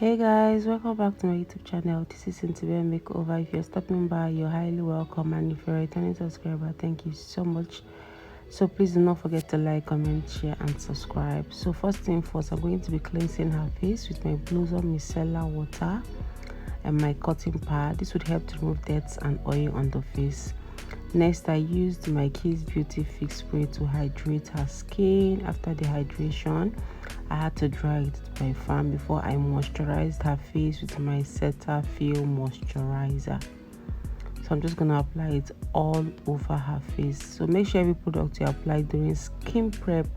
Hey guys, welcome back to my YouTube channel. This is Cynthia Makeover. If you're stopping by, you're highly welcome, and if you're a returning subscriber, thank you so much. So please do not forget to like, comment, share, and subscribe. So first thing first, I'm going to be cleansing her face with my Blues-On Micellar water and my cotton pad. This would help to remove dirt and oil on the face. Next, I used my Kiss Beauty Fix Spray to hydrate her skin. After the hydration, I had to dry it by fan before I moisturized her face with my Cetaphil moisturizer. So I'm just going to apply it all over her face. So make sure every product you apply during skin prep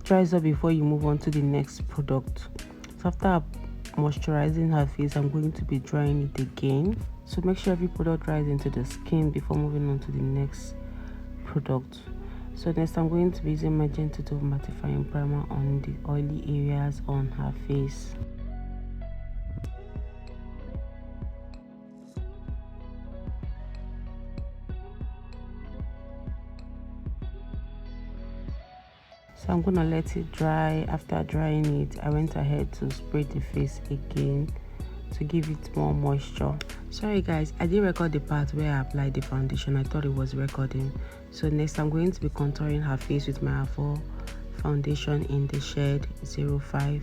dries up before you move on to the next product. So after moisturizing her face, I'm going to be drying it again. So make sure every product dries into the skin before moving on to the next product. So next, I'm going to be using my Gentle Dove mattifying primer on the oily areas on her face. So I'm gonna let it dry. After drying it, I went ahead to spray the face again to give it more moisture. Sorry guys, I didn't record the part where I applied the foundation. I thought it was recording. So next, I'm going to be contouring her face with my Avour foundation in the shade 05.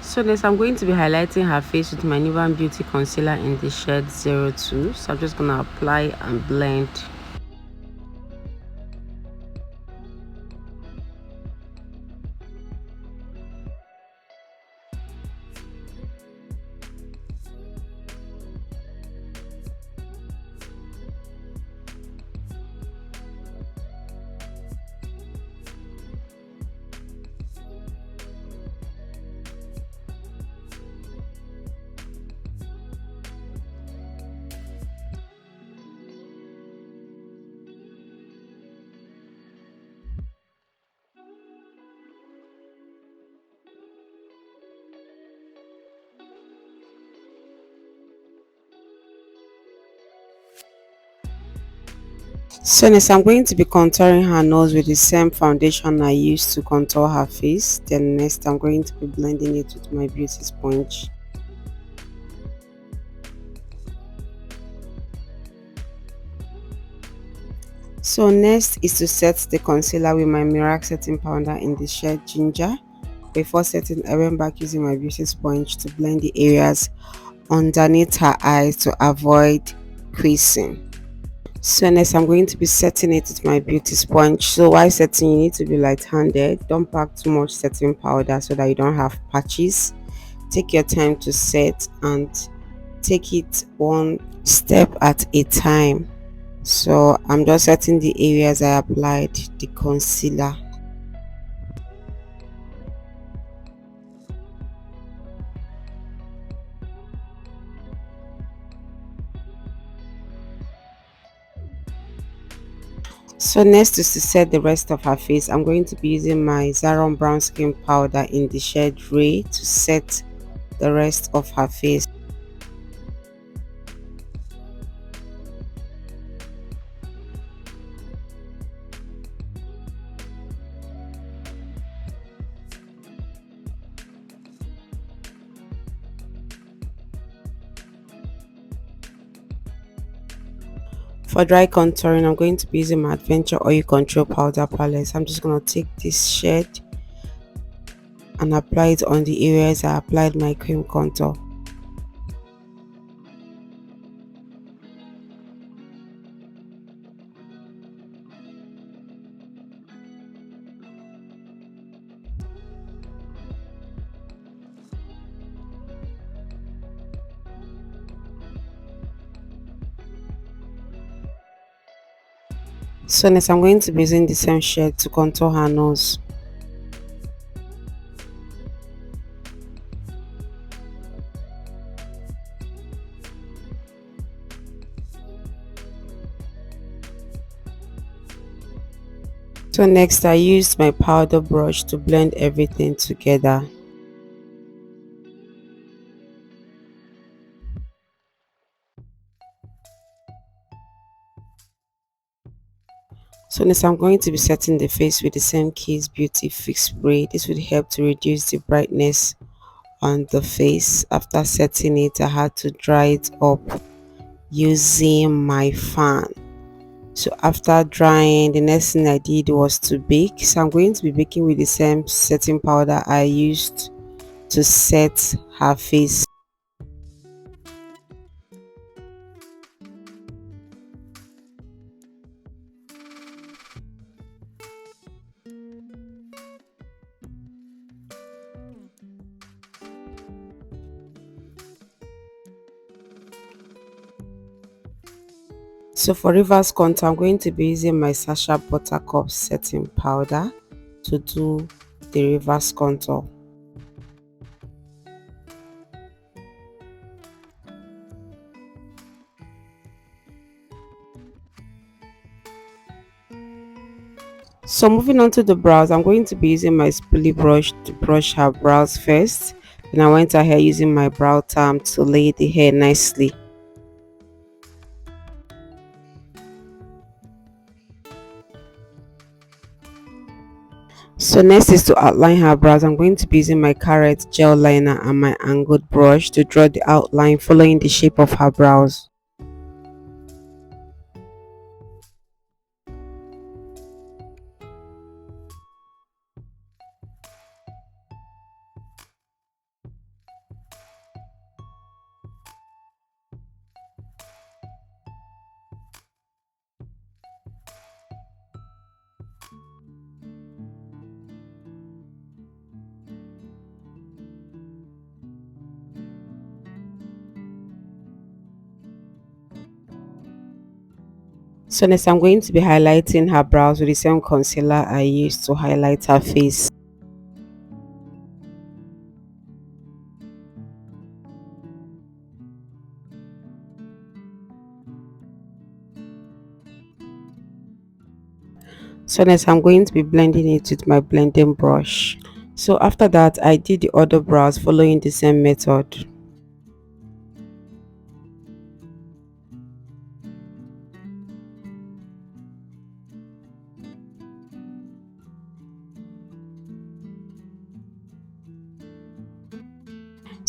So next, I'm going to be highlighting her face with my nubanbeauty concealer in the shade 02. So I'm just going to apply and blend. So next, I'm going to be contouring her nose with the same foundation I used to contour her face. Then next, I'm going to be blending it with my beauty sponge. So next is to set the concealer with my Merak setting powder in the shade ginger. Before setting, I went back using my beauty sponge to blend the areas underneath her eyes to avoid creasing. So next, I'm going to be setting it with my beauty sponge. So while setting, you need to be light-handed. Don't pack too much setting powder so that you don't have patches. Take your time to set and take it one step at a time. So I'm just setting the areas I applied the concealer. So next is to set the rest of her face. I'm going to be using my Zaron brown skin powder in the shade Ray to set the rest of her face. For dry contouring, I'm going to be using my Adventure Oil Control Powder Palette. I'm just going to take this shade and apply it on the areas I applied my cream contour. So next, I'm going to be using the same shade to contour her nose. So next I used my powder brush to blend everything together. So next I'm going to be setting the face with the same Kiss Beauty Fix Spray. This will help to reduce the brightness on the face. After setting it, I had to dry it up using my fan. So after drying, the next thing I did was to bake. So I'm going to be baking with the same setting powder I used to set her face. So for reverse contour, I'm going to be using my Sacha Buttercup setting powder to do the reverse contour. So moving on to the brows, I'm going to be using my spoolie brush to brush her brows first. Then I went ahead using my brow time to lay the hair nicely. So next is to outline her brows. I'm going to be using my Karite gel liner and my angled brush to draw the outline following the shape of her brows. So next I'm going to be highlighting her brows with the same concealer I used to highlight her face. So next I'm going to be blending it with my blending brush. So after that I did the other brows following the same method.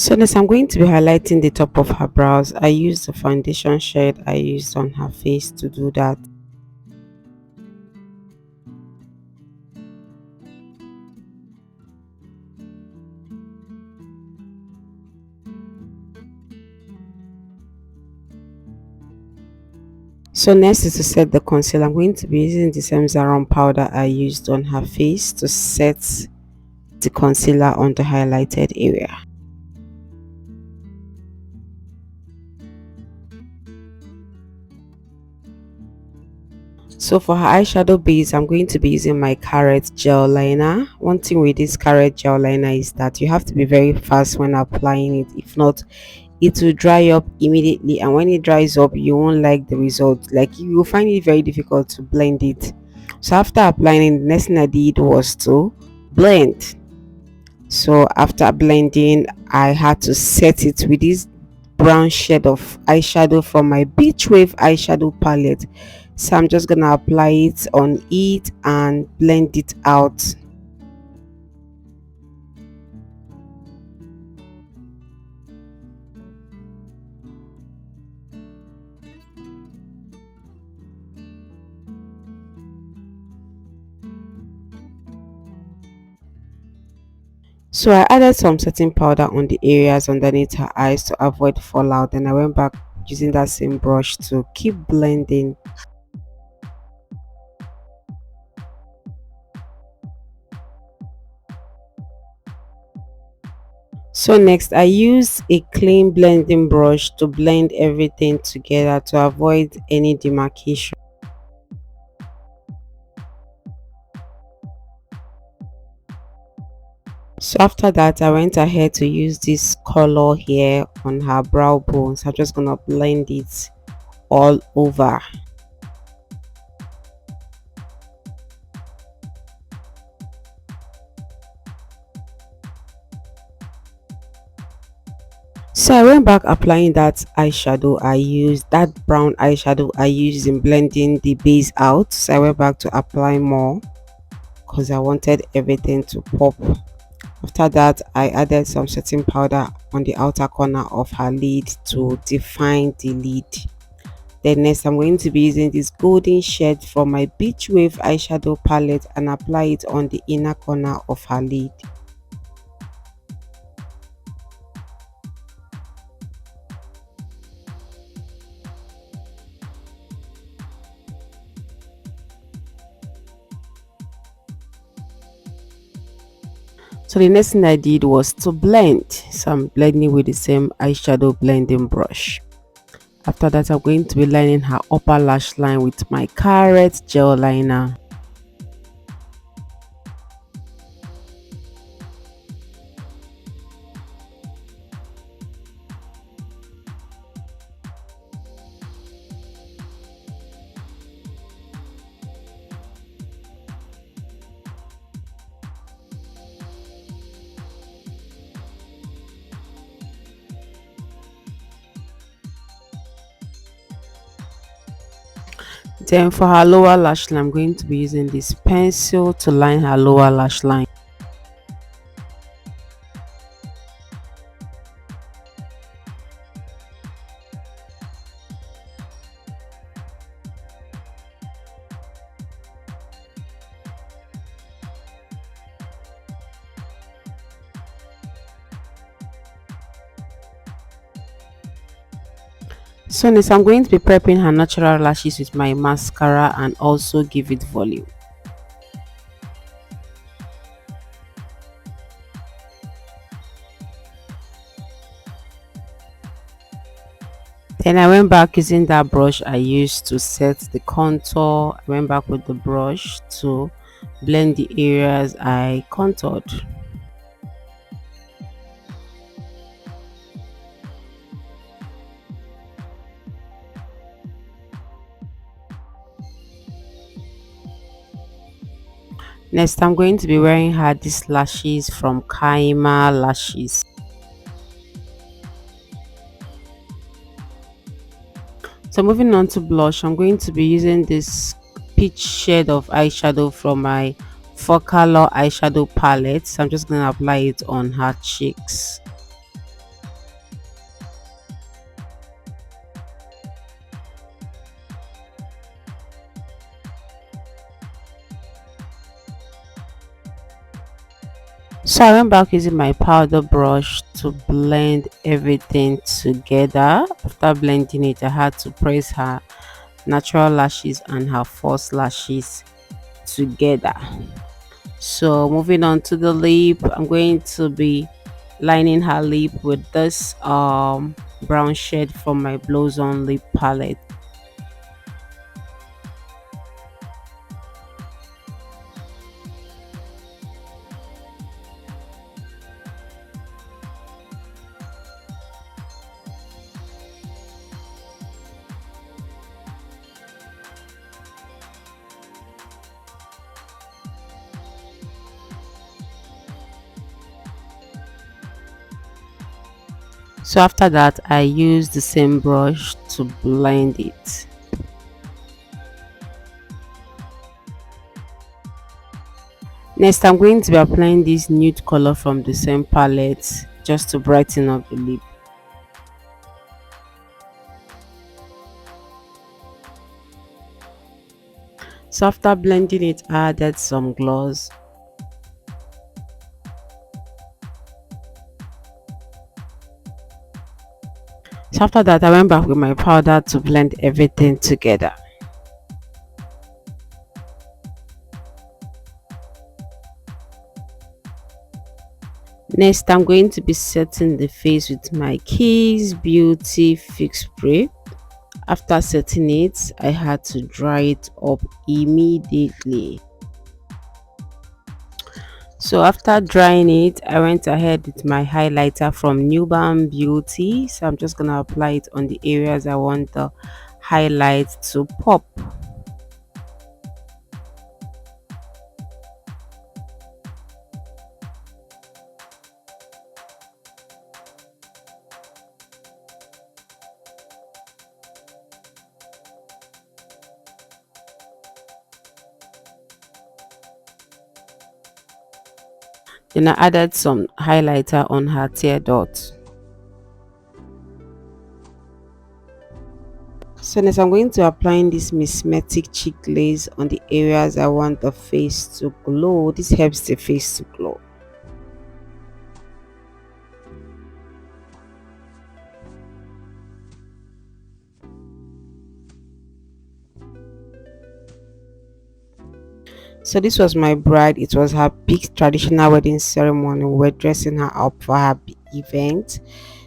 So next I'm going to be highlighting the top of her brows. I used the foundation shade I used on her face to do that. So next is to set the concealer. I'm going to be using the same Zaron powder I used on her face to set the concealer on the highlighted area. So for her eyeshadow base, I'm going to be using my Karite gel liner. One thing with this Karite gel liner is that you have to be very fast when applying it. If not, it will dry up immediately, and when it dries up you won't like the result. Like, you will find it very difficult to blend it. So after applying it, the next thing I did was to blend. So after blending, I had to set it with this brown shade of eyeshadow from my beach wave eyeshadow palette. So I'm just gonna apply it on it and blend it out. So I added some setting powder on the areas underneath her eyes to avoid fallout. Then I went back using that same brush to keep blending. So next I use a clean blending brush to blend everything together to avoid any demarcation. So after that I went ahead to use this color here on her brow bones. I'm just gonna blend it all over. So I went back applying that eyeshadow I used, that brown eyeshadow I used in blending the base out. So I went back to apply more because I wanted everything to pop. After that, I added some setting powder on the outer corner of her lid to define the lid. Then next, I'm going to be using this golden shade from my Beach Wave eyeshadow palette and apply it on the inner corner of her lid. So the next thing I did was to blend. So I'm blending with the same eyeshadow blending brush. After that, I'm going to be lining her upper lash line with my Karite gel liner. Then for her lower lash line, I'm going to be using this pencil to line her lower lash line. So next, I'm going to be prepping her natural lashes with my mascara and also give it volume. Then I went back using that brush I used to set the contour. I went back with the brush to blend the areas I contoured. Next, I'm going to be wearing her these lashes from Kaima Lashes. So moving on to blush, I'm going to be using this peach shade of eyeshadow from my Focallure eyeshadow palette. So I'm just going to apply it on her cheeks. So I went back using my powder brush to blend everything together. After blending it, I had to press her natural lashes and her false lashes together. So moving on to the lip, I'm going to be lining her lip with this brown shade from my Blossom lip palette. So after that, I use the same brush to blend it. Next, I'm going to be applying this nude color from the same palette just to brighten up the lip. So after blending it, I added some gloss. So after that, I went back with my powder to blend everything together. Next, I'm going to be setting the face with my Kiss Beauty Fix Spray. After setting it, I had to dry it up immediately. So after drying it, I went ahead with my highlighter from Nubanbeauty. So I'm just going to apply it on the areas I want the highlight to pop. Then I added some highlighter on her tear dot. So next I'm going to applying this mismetic cheek glaze on the areas I want the face to glow. This helps the face to glow. So this was my bride. It was her big traditional wedding ceremony. We were dressing her up for her event.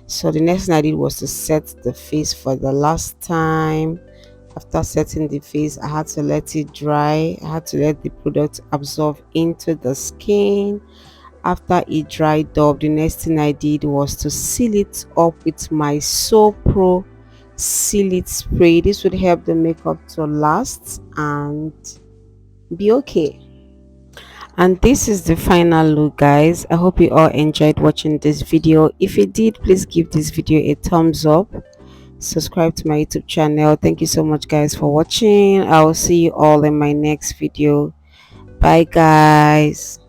So the next thing I did was to set the face for the last time. After setting the face, I had to let it dry. I had to let the product absorb into the skin. After it dried up, the next thing I did was to seal it up with my So Pro Seal It spray. This would help the makeup to last and be okay. And this is the final look, guys. I hope you all enjoyed watching this video. If you did, please give this video a thumbs up, subscribe to my YouTube channel. Thank you so much, guys, for watching. I will see you all in my next video. Bye, guys.